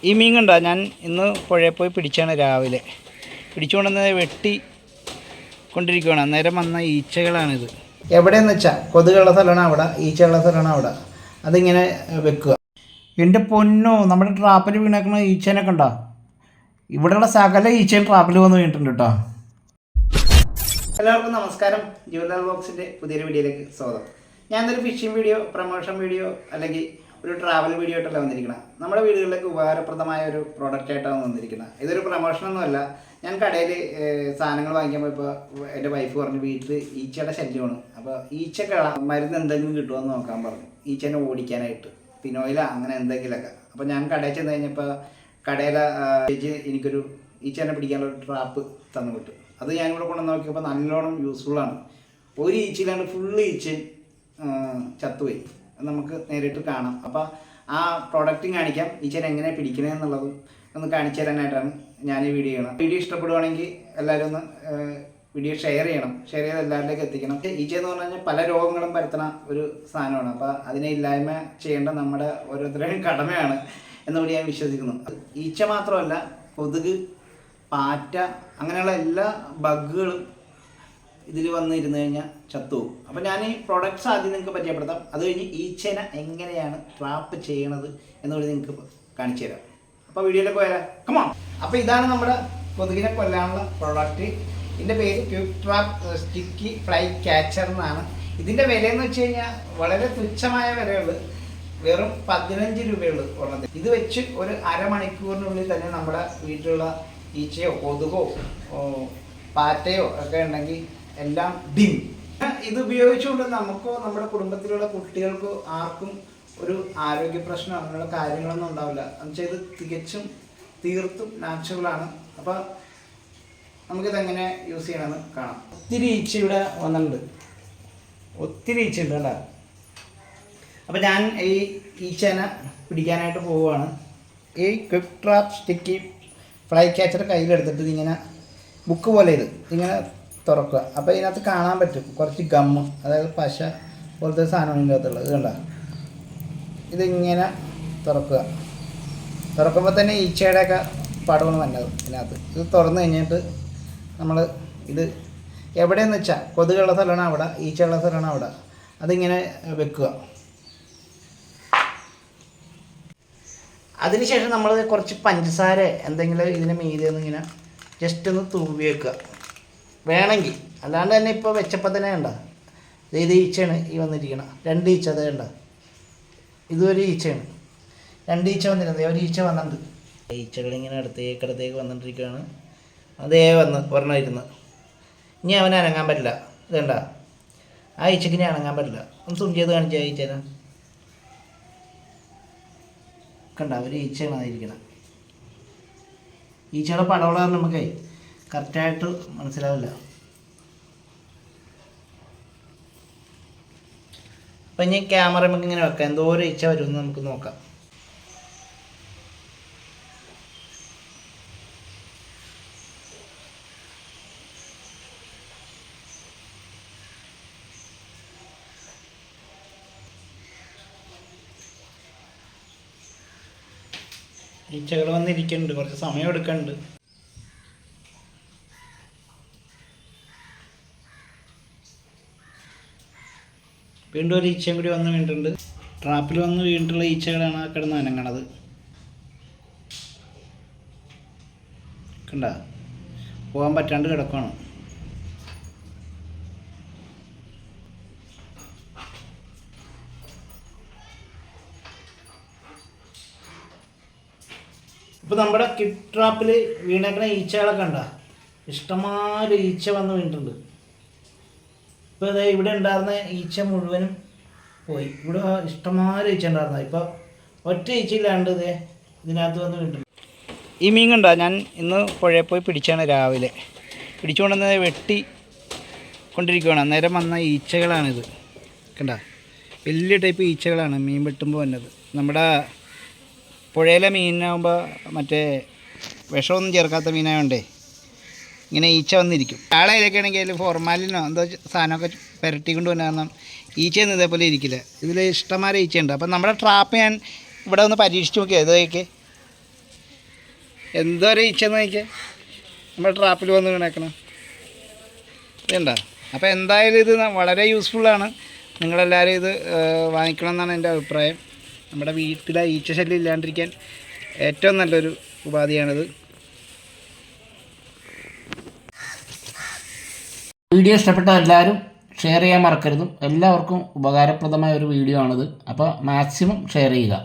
ഈ മീൻ കണ്ടോ, ഞാൻ ഇന്ന് പുഴയിൽ പോയി പിടിച്ചാണ്. രാവിലെ പിടിച്ചുകൊണ്ടുവന്നത് വെട്ടി കൊണ്ടിരിക്കുകയാണ്. അന്നേരം വന്ന ഈച്ചകളാണിത്. എവിടെയെന്ന് വെച്ചാൽ കൊതുകുള്ള സ്ഥലമാണ് അവിടെ, ഈച്ചയുള്ള സ്ഥലമാണ് അവിടെ. അതിങ്ങനെ വെക്കുക. എൻ്റെ പൊന്നോ, നമ്മുടെ ട്രാപ്പിൽ വീണേക്കുന്ന ഈച്ചേനൊക്കെ ഉണ്ടോ? ഇവിടെയുള്ള സകല ഈച്ചയും ട്രാപ്പിൽ വന്ന് വീണിട്ടുണ്ട് കേട്ടോ. എല്ലാവർക്കും നമസ്കാരം. ജൂവലർ ബോക്സിൻ്റെ പുതിയൊരു വീഡിയോയിലേക്ക് സ്വാഗതം. ഞാനൊരു ഫിഷിംഗ് വീഡിയോ, പ്രൊമോഷൻ വീഡിയോ അല്ലെങ്കിൽ ഒരു ട്രാവൽ വീഡിയോ ആയിട്ടല്ല വന്നിരിക്കുന്നത്. നമ്മുടെ വീടുകളിലേക്ക് ഉപകാരപ്രദമായ ഒരു പ്രോഡക്റ്റായിട്ടാണ് വന്നിരിക്കുന്നത്. ഇതൊരു പ്രൊമോഷനൊന്നുമല്ല. ഞാൻ കടയിൽ സാധനങ്ങൾ വാങ്ങിക്കാൻ പോയപ്പോൾ എൻ്റെ വൈഫ് പറഞ്ഞു വീട്ടിൽ ഈച്ചയുടെ ശല്യമാണ്, അപ്പോൾ ഈച്ചക്ക് മരുന്ന് എന്തെങ്കിലും കിട്ടുമെന്ന് നോക്കാൻ പറഞ്ഞു, ഈച്ചേനെ ഓടിക്കാനായിട്ട് പിനോയില അങ്ങനെ എന്തെങ്കിലുമൊക്കെ. അപ്പോൾ ഞാൻ കടയിൽ ചെന്ന് കഴിഞ്ഞപ്പോൾ കടയിലെ ചേച്ചി എനിക്കൊരു ഈച്ചേനെ പിടിക്കാനുള്ള ഒരു ട്രാപ്പ് തന്നു വിട്ടു. അത് ഞാനിവിടെ കൊണ്ടുവന്ന് നോക്കിയപ്പോൾ നല്ലോണം യൂസ്ഫുള്ളാണ്. ഒരു ഈച്ചയിലാണ് ഫുള്ള് ഈച്ചയും ചത്തുപോയി. നമുക്ക് നേരിട്ട് കാണാം. അപ്പോൾ ആ പ്രോഡക്റ്റും കാണിക്കാം, ഈച്ചേനെ എങ്ങനെ പിടിക്കണമെന്നുള്ളതും ഒന്ന് കാണിച്ചു തരാനായിട്ടാണ് ഞാൻ ഈ വീഡിയോ ചെയ്യണം. വീഡിയോ ഇഷ്ടപ്പെടുവാണെങ്കിൽ എല്ലാവരും ഒന്ന് വീഡിയോ ഷെയർ ചെയ്യണം, ഷെയർ ചെയ്ത് എല്ലാവരിലേക്ക് എത്തിക്കണം. ഈച്ച എന്ന് പറഞ്ഞു കഴിഞ്ഞാൽ പല രോഗങ്ങളും പരത്തുന്ന ഒരു സാധനമാണ്. അപ്പോൾ അതിനെ ഇല്ലായ്മ ചെയ്യേണ്ട നമ്മുടെ ഓരോരുത്തരുടെയും കടമയാണ് എന്നുകൂടി ഞാൻ വിശ്വസിക്കുന്നു. ഈച്ച മാത്രമല്ല, കൊതുക്, പാറ്റ, അങ്ങനെയുള്ള എല്ലാ ബഗ്ഗുകളും ഇതിൽ വന്നിരുന്നു കഴിഞ്ഞാൽ ചത്തുപോകും. അപ്പോൾ ഞാൻ ഈ പ്രോഡക്റ്റ്സ് ആദ്യം നിങ്ങൾക്ക് പരിചയപ്പെടുത്താം. അത് കഴിഞ്ഞ് ഈച്ചേനെ എങ്ങനെയാണ് ട്രാപ്പ് ചെയ്യണത് എന്നുകൂടി നിങ്ങൾക്ക് കാണിച്ചു തരാം. അപ്പോൾ വീഡിയോയിൽ പോയാലോ, കമോൺ. അപ്പോൾ ഇതാണ് നമ്മുടെ കൊതുകിനെ കൊല്ലാനുള്ള പ്രോഡക്റ്റ്. ഇതിൻ്റെ പേര് quick trap sticky fly catcher എന്നാണ്. ഇതിൻ്റെ വിലയെന്ന് വെച്ച് കഴിഞ്ഞാൽ വളരെ തുച്ഛമായ വിലയുള്ളൂ, വെറും 15 രൂപയുള്ളൂ ഒരെണ്ണത്തിൽ. ഇത് വെച്ച് ഒരു അരമണിക്കൂറിനുള്ളിൽ തന്നെ നമ്മുടെ വീട്ടിലുള്ള ഈച്ചയോ കൊതുകോ പാറ്റയോ ഒക്കെ ഉണ്ടെങ്കിൽ എല്ലാം ഡിം. ഇത് ഉപയോഗിച്ചുകൊണ്ട് നമുക്കോ നമ്മുടെ കുടുംബത്തിലുള്ള കുട്ടികൾക്കോ ആർക്കും ഒരു ആരോഗ്യ പ്രശ്നം അങ്ങനെയുള്ള കാര്യങ്ങളൊന്നും ഉണ്ടാവില്ല. എന്നുവെച്ചാൽ ഇത് തികച്ചും തീർത്തും നാച്ചുറലാണ്. അപ്പോൾ നമുക്കിതെങ്ങനെ യൂസ് ചെയ്യണമെന്ന് കാണാം. ഒത്തിരി ഈച്ച ഇവിടെ വന്നിട്ടുണ്ട്, ഒത്തിരി ഈച്ച ഉണ്ട് കേട്ടോ. അപ്പോൾ ഞാൻ ഈ ഈച്ചേനെ പിടിക്കാനായിട്ട് പോവുകയാണ്. ഈ quick trap sticky fly catcher കയ്യിലെടുത്തിട്ട് ഇങ്ങനെ ബുക്ക് പോലെ ഇങ്ങനെ തുറക്കുക. അപ്പോൾ ഇതിനകത്ത് കാണാൻ പറ്റും കുറച്ച് ഗമ്മ്, അതായത് പശ പോലത്തെ സാധനമാണ് ഇതിൻ്റെ അകത്തുള്ളത്. ഇത് കണ്ടോ, ഇതിങ്ങനെ തുറക്കുക. തുറക്കുമ്പോൾ തന്നെ ഈച്ചയുടെയൊക്കെ പടമാണ് വന്നത് ഇതിനകത്ത്. ഇത് തുറന്നു കഴിഞ്ഞിട്ട് നമ്മൾ ഇത് എവിടെയെന്ന് വെച്ചാൽ കൊതുകുള്ള സ്ഥലമാണ് അവിടെ, ഈച്ചയുള്ള സ്ഥലമാണ് അവിടെ. അതിങ്ങനെ വെക്കുക. അതിനുശേഷം നമ്മൾ കുറച്ച് പഞ്ചസാര എന്തെങ്കിലും ഇതിന് മീതെ ഒന്ന് ഇങ്ങനെ ജസ്റ്റ് ഒന്ന് തൂവി വെക്കുക വേണമെങ്കിൽ. അല്ലാണ്ട് തന്നെ ഇപ്പോൾ വെച്ചപ്പോൾ തന്നെ കണ്ട ഇത് ഈച്ചയാണ് ഈ വന്നിരിക്കണം. 2 ഈച്ച, അതേ കണ്ട, ഇതൊരു ഈച്ചയാണ്. 2 ഈച്ച വന്നിരുന്നത്, ഒരു ഈച്ച വന്നിട്ടുണ്ട്. ഈച്ചകളിങ്ങനെ അടുത്തേക്ക് വന്നിട്ടിരിക്കുകയാണ്. അതേ ഒരെണ്ണം ഇരുന്ന്. ഇനി അവനെ അനങ്ങാൻ പറ്റില്ല. ഇത് കണ്ട, ആ ഈച്ചക്ക് ഇനി അനങ്ങാൻ പറ്റില്ല. ഒന്ന് സൂം ചെയ്ത് കാണിച്ചാൽ ഈച്ചേനെ കണ്ട, ഒരു ഈച്ചയാണ് അതിരിക്കണം. ഈച്ചയുടെ പടവള നമുക്ക് കറക്റ്റായിട്ട് മനസ്സിലാവില്ല. അപ്പം ഇനി ക്യാമറ നമുക്ക് ഇങ്ങനെ വെക്കാം, എന്തോരം ഈച്ച വരുമെന്ന് നമുക്ക് നോക്കാം. ഈച്ചകൾ വന്നിരിക്കുന്നുണ്ട്, കുറച്ച് സമയം എടുക്കുന്നുണ്ട്. വീണ്ടും ഒരു ഈച്ചയും കൂടി വന്ന് വീണിട്ടുണ്ട്. ട്രാപ്പിൽ വന്ന് വീണിട്ടുള്ള ഈച്ചകളാണ് ആ കിടന്ന് അനങ്ങണത്. കണ്ട, പോകാൻ പറ്റാണ്ട് കിടക്കുകയാണ്. ഇപ്പോൾ നമ്മുടെ കിഡ് ട്രാപ്പിൽ വീണേക്കണ ഈച്ചകളൊക്കെ ഉണ്ടോ, ഇഷ്ടംമാതിരി ഈച്ച വന്ന് വീണിട്ടുണ്ട്. ഇപ്പോൾ ഇത് ഇവിടെ ഉണ്ടായിരുന്ന ഈച്ച മുഴുവനും പോയി. ഇവിടെ ഇഷ്ടംമാതിരി ഈച്ച ഉണ്ടായിരുന്നത്, ഇപ്പോൾ ഒറ്റ ഈച്ചയില്ലാണ്ട് ഇതിനകത്ത് വന്ന് വീണിട്ടുണ്ട്. ഈ മീൻ കണ്ടോ, ഞാൻ ഇന്ന് പുഴയിൽ പോയി പിടിച്ചാണ്. രാവിലെ പിടിച്ചുകൊണ്ടുവന്നത് വെട്ടി കൊണ്ടിരിക്കുകയാണ്. അന്നേരം വന്ന ഈച്ചകളാണിത്. കണ്ട, വലിയ ടൈപ്പ് ഈച്ചകളാണ് മീൻ വെട്ടുമ്പോൾ വന്നത്. നമ്മുടെ പുഴയിലെ മീനാകുമ്പോൾ മറ്റേ വിഷമൊന്നും ചേർക്കാത്ത മീനായതുകൊണ്ടേ ഇങ്ങനെ ഈച്ച വന്നിരിക്കും. ആളയിലൊക്കെ ആണെങ്കിൽ അതിൽ ഫോർമാലിനോ എന്തോ സാധനമൊക്കെ പുരട്ടിക്കൊണ്ട് വന്ന കാരണം ഈച്ചയൊന്നും ഇതേപോലെ ഇരിക്കില്ല. ഇതിൽ ഇഷ്ടംമാരെ ഈച്ചയുണ്ട്. അപ്പം നമ്മുടെ ട്രാപ്പ് ഞാൻ ഇവിടെ ഒന്ന് പരീക്ഷിച്ച് നോക്കിയാൽ ഇതൊക്കെ എന്തോ ഒരു ഈച്ചെന്ന് നോക്കിയാൽ നമ്മുടെ ട്രാപ്പിൽ വന്ന് വീണേക്കണം ഇതുണ്ടോ. അപ്പോൾ എന്തായാലും ഇത് വളരെ യൂസ്ഫുള്ളാണ്. നിങ്ങളെല്ലാവരും ഇത് വാങ്ങിക്കണം എന്നാണ് എൻ്റെ അഭിപ്രായം. നമ്മുടെ വീട്ടിലെ ഈച്ച ശല്യം ഇല്ലാണ്ടിരിക്കാൻ ഏറ്റവും നല്ലൊരു ഉപാധിയാണിത്. വീഡിയോ ഇഷ്ടപ്പെട്ട എല്ലാവരും ഷെയർ ചെയ്യാൻ മറക്കരുത്. എല്ലാവർക്കും ഉപകാരപ്രദമായ ഒരു വീഡിയോ ആണിത്. അപ്പോൾ മാക്സിമം ഷെയർ ചെയ്യുക.